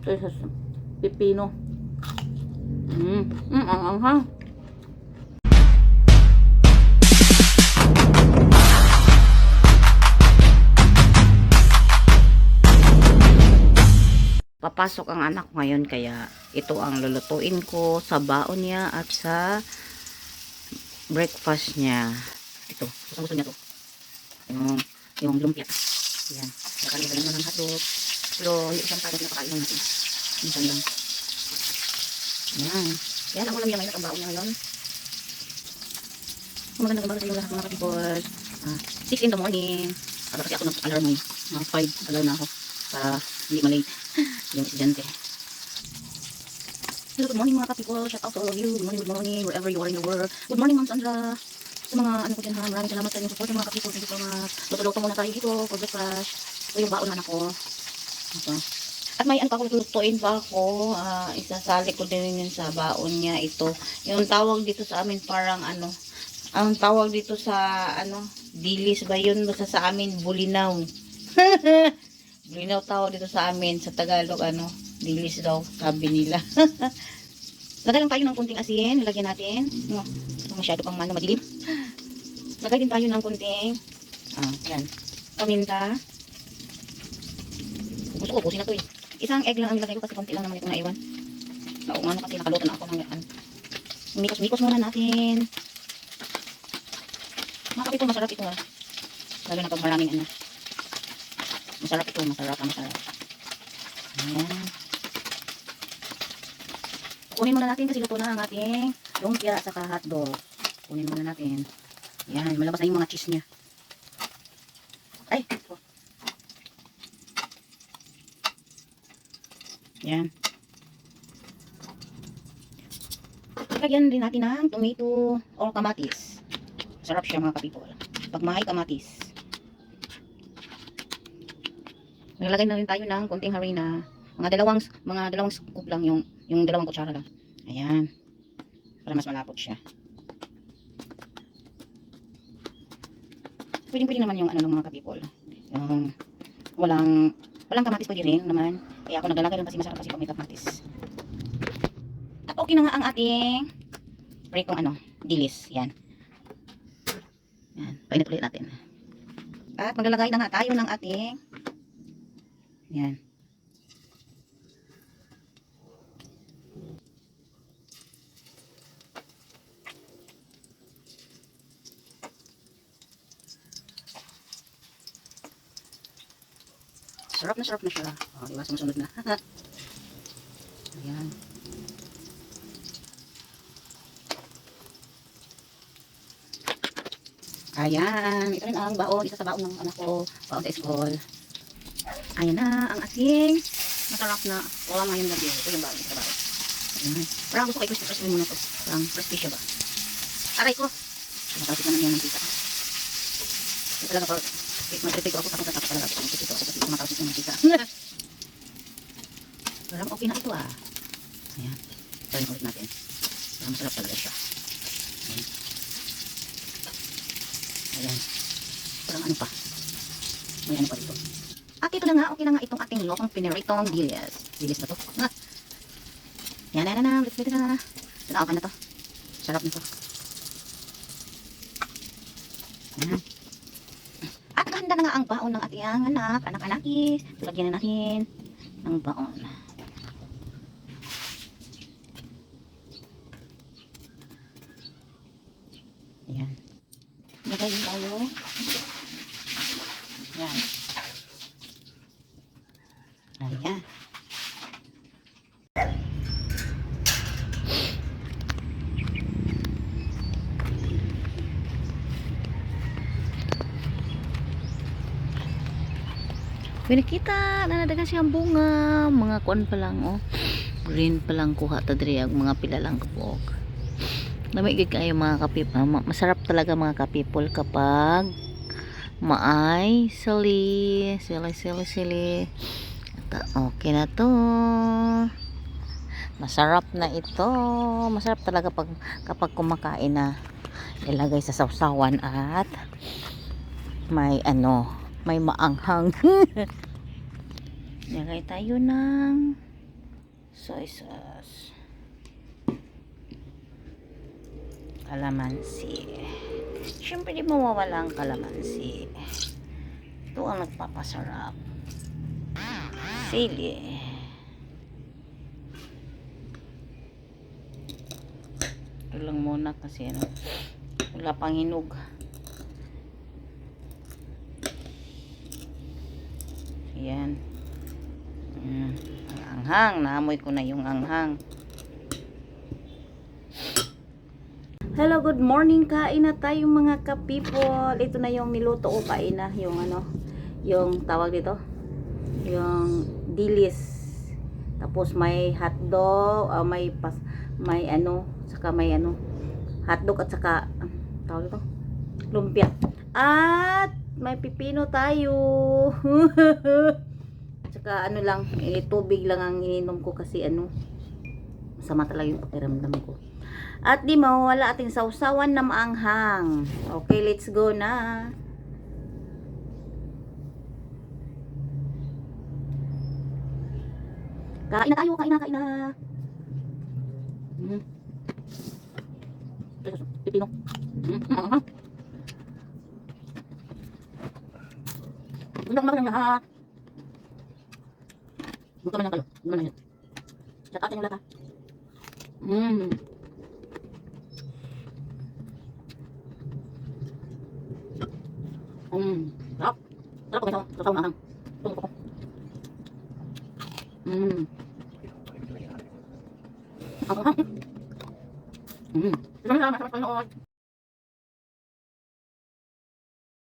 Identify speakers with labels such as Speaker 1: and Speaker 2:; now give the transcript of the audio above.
Speaker 1: Sa pipino. Ang anghang. Papasok ang anak ngayon kaya ito ang lulutuin ko sa baon niya at sa breakfast niya. Ito, gusto niya to. Yung lumpia. Yan. Nakalimutan naman ng hotdog. Pero hindi isang tayo pinapakain natin. Minsan lang. Yan. Yan ang ulam niya ngayon at ang baon niya ngayon. Magandang umaga sa inyo lahat mga kapipol. 6 in the morning. Para kasi ako nag-alarm mo. 5 alarm na ako. Para hindi malate yung estudyante. Hello, good morning mga kapipol. Shout out to all of you. Good morning, wherever you are in the world. Good morning, Ma'am Sandra. Sa mga ano ko dyan ha, maraming salamat sa inyong support mga kapipol. Thank you so much. Luto-luto muna tayo dito for breakfast. Ito yung baon na ako. Ito. At may ano pa ako, lutuin pa ako. Isasali ko din yun sa baon niya. Ito. Yung tawag dito sa amin parang ano. Ang tawag dito sa ano, dilis ba yun? Basta sa amin, bulinaw. Bulinaw tawag dito sa amin. Sa Tagalog, ano, dilis daw, sabi nila. Lagay lang tayo ng kunting asin. Nilagyan natin. No, masyado pang madilim. Lagay din tayo ng kunting, yan, paminta. Gusto ko, kusin na to eh. Isang egg lang ang nilagay ko kasi konti lang naman ito naiwan. Naungan kasi nakaluto na ako ng yan. Mikos-mikos muna natin. Mga kapitol, masarap ito ha. Lalo na pag maraming ano. Masarap ito, masarap. Ayan. Kunin muna natin kasi luto na ang ating lumpia at saka hotdog. Kunin muna natin. Ayan, malabas na yung mga cheese niya. Ay! Ayan. Lagyan din natin ng tomato or kamatis. Sarap siya mga kapipol. Pag may kamatis. Nilagay na rin tayo ng konting harina. Mga dalawang scoop lang yung dalawang kutsara lang. Ayan. Para mas malapot siya. Pwede naman yung ano ng mga kapipol. Yung walang kamatis pwede rin naman. Kaya ako naglalagay lang kasi masarap kasi pag may kamatis. At okay na nga ang ating pritong ano, dilis. Yan. Yan, painit ulit natin. At maglalagay na nga tayo ng ating yan. Sarap na siya. Diba? Sumusunod na. Ayan. Ayan, ito rin ang baon, isa sa baon ng anak ko, baon sa school. Ayan na, ang ating masarap na ulam ngayong gabi. Ito yung baon, isa baon. Ayan. Parang gusto ko i-crispy muna ito. Parang crispy siya ba? Aray ko! Matalsik naman yan ng pita. Ito talaga po, mag-prepare ako sa kung tatapos talaga. Mag-prepare ako kasi matalsik naman ng pita. Parang okay na ito ah. Ayan, try ulit natin. Parang masarap talaga siya. Ayan. Ayan. Parang ano pa. May ano pa dito. At ito na nga, okay na nga itong ating lokong piniritong dilis. Dilis na to. Yan na. Let's make it na. Sinaakan na to. Sarap na to. Ayan. At handa na nga ang baon ng ating anak-anakis. Lagyan na natin ng baon. Ayan. Lagay din tayo. Ayan. Ayan. Pinakita na nadagan siyang bunga, mga kuan pa lang oh. Green pa lang kuha ta diri ang mga pila lang kapog. Namigig kayo mga kapipol. Masarap talaga mga kapipol kapag maay sili. Okay na to. Masarap na ito. Masarap talaga kapag kumakain na. Ilagay sa sawsawan at may ano, may maanghang. Ilagay tayo ng
Speaker 2: Soy sauce. Kalamansi. Siyempre di mawawala ang kalamansi. Ito ang nagpapasarap. Sili. Ito lang muna kasi ano, wala pang hinog. Ayan. Ang anghang. Naamoy ko na yung anghang. Hello, good morning. Kain na tayo mga ka-people. Ito na yung niluto ko. Kain na yung ano, yung tawag dito, yung dilis. Tapos may hotdog, may ano, saka may ano, hotdog at saka tawag dito, lumpia. At may pipino tayo. Saka ano lang, tubig lang ang ininom ko kasi ano, masama talaga yung pakiramdam ko. At di mawawala ating sausawan na maanghang. Okay, let's go na. Kain na tayo, kain na. Pipino. Gusto naman ng lahat. Gusto naman kayo. Gusto naman yun. Shout out yung lahat. Sarap. Sarap kung may sasaw na ahang. Ito ko. Ang ahang. Ito naman masarap panood.